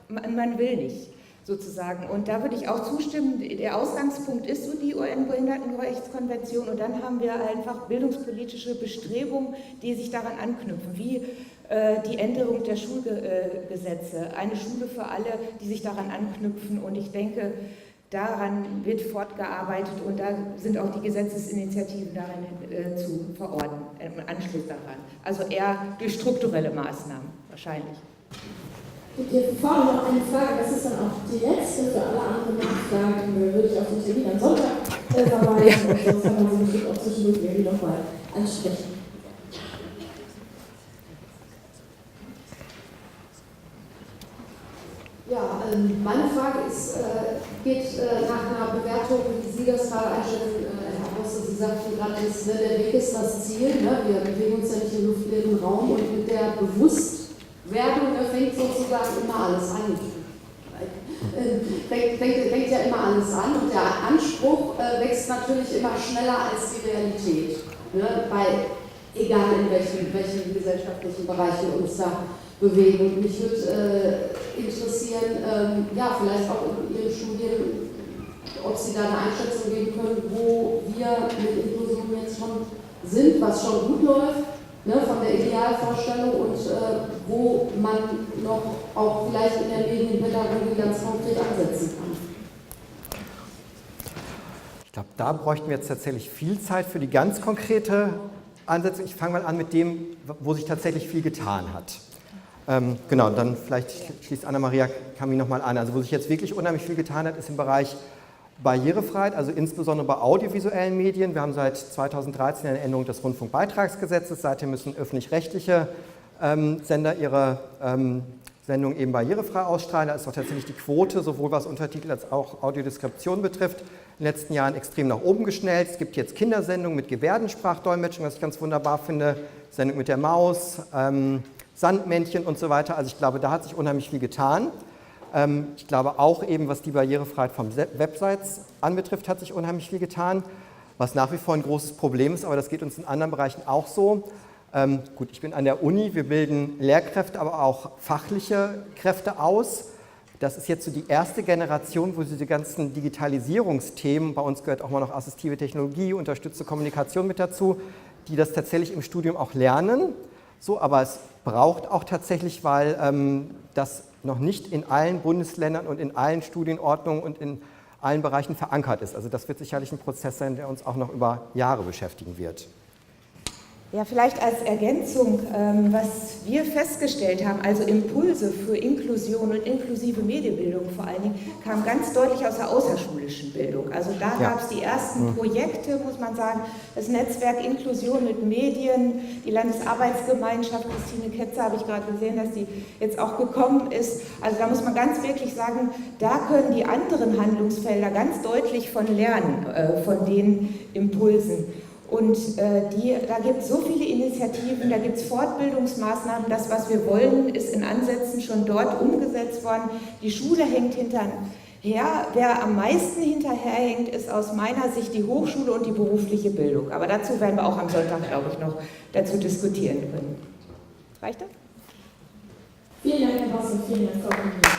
man will nicht sozusagen. Und da würde ich auch zustimmen, der Ausgangspunkt ist so die UN-Behindertenrechtskonvention und dann haben wir einfach bildungspolitische Bestrebungen, die sich daran anknüpfen, wie die Änderung der Schulgesetze, eine Schule für alle, die sich daran anknüpfen und ich denke, daran wird fortgearbeitet und da sind auch die Gesetzesinitiativen darin zu verorten, im Anschluss daran. Also eher durch strukturelle Maßnahmen wahrscheinlich. Und hier vorne noch eine Frage, das ist dann auch die letzte für alle anderen Nachfragen, würde ich auf den Termin am Sonntag verweisen und sonst kann man sie bestimmt auch zwischendurch irgendwie nochmal ansprechen. Ja, meine Frage geht nach einer Bewertung, wie Sie das gerade einstellen, Herr Hosse. Sie sagten gerade, der Weg ist das Ziel. Ne? Wir bewegen uns ja nicht im luftleeren Raum und mit der Bewusstwerdung fängt sozusagen immer alles an. Fängt ja immer alles an und der Anspruch wächst natürlich immer schneller als die Realität. Ne? Egal in welchen gesellschaftlichen Bereichen wir uns da bewegen. Und mich würde interessieren, ja, vielleicht auch in Ihren Studien, ob Sie da eine Einschätzung geben können, wo wir mit Inklusion jetzt schon sind, was schon gut läuft, ne, von der Idealvorstellung und wo man noch auch vielleicht in der Medienpädagogik ganz konkret ansetzen kann. Ich glaube, da bräuchten wir jetzt tatsächlich viel Zeit für die ganz konkrete Ansetzung. Ich fange mal an mit dem, wo sich tatsächlich viel getan hat. Genau, dann vielleicht schließt Anna-Maria Kami nochmal an. Also wo sich jetzt wirklich unheimlich viel getan hat, ist im Bereich Barrierefreiheit, also insbesondere bei audiovisuellen Medien. Wir haben seit 2013 eine Änderung des Rundfunkbeitragsgesetzes. Seither müssen öffentlich-rechtliche Sender ihre Sendungen eben barrierefrei ausstrahlen. Da ist auch tatsächlich die Quote, sowohl was Untertitel als auch Audiodeskription betrifft, in den letzten Jahren extrem nach oben geschnellt. Es gibt jetzt Kindersendungen mit Gebärdensprachdolmetschung, was ich ganz wunderbar finde, Sendung mit der Maus, Sandmännchen und so weiter. Also ich glaube, da hat sich unheimlich viel getan. Ich glaube auch eben, was die Barrierefreiheit von Websites anbetrifft, hat sich unheimlich viel getan, was nach wie vor ein großes Problem ist, aber das geht uns in anderen Bereichen auch so. Gut, ich bin an der Uni, wir bilden Lehrkräfte, aber auch fachliche Kräfte aus. Das ist jetzt so die erste Generation, wo diese ganzen Digitalisierungsthemen, bei uns gehört auch mal noch assistive Technologie, unterstützte Kommunikation mit dazu, die das tatsächlich im Studium auch lernen. So, aber es braucht auch tatsächlich, weil das noch nicht in allen Bundesländern und in allen Studienordnungen und in allen Bereichen verankert ist. Also das wird sicherlich ein Prozess sein, der uns auch noch über Jahre beschäftigen wird. Ja, vielleicht als Ergänzung, was wir festgestellt haben, also Impulse für Inklusion und inklusive Medienbildung vor allen Dingen, kamen ganz deutlich aus der außerschulischen Bildung. Also da gab es die ersten Projekte, muss man sagen, das Netzwerk Inklusion mit Medien, die Landesarbeitsgemeinschaft, Christine Ketzer habe ich gerade gesehen, dass die jetzt auch gekommen ist. Also da muss man ganz wirklich sagen, da können die anderen Handlungsfelder ganz deutlich von lernen, von den Impulsen. Und da gibt es so viele Initiativen, da gibt es Fortbildungsmaßnahmen. Das, was wir wollen, ist in Ansätzen schon dort umgesetzt worden. Die Schule hängt hinterher. Wer am meisten hinterherhängt, ist aus meiner Sicht die Hochschule und die berufliche Bildung. Aber dazu werden wir auch am Sonntag, glaube ich, noch dazu diskutieren können. Reicht das? Vielen Dank, Herr Bosse, vielen Dank, Frau Kollegin.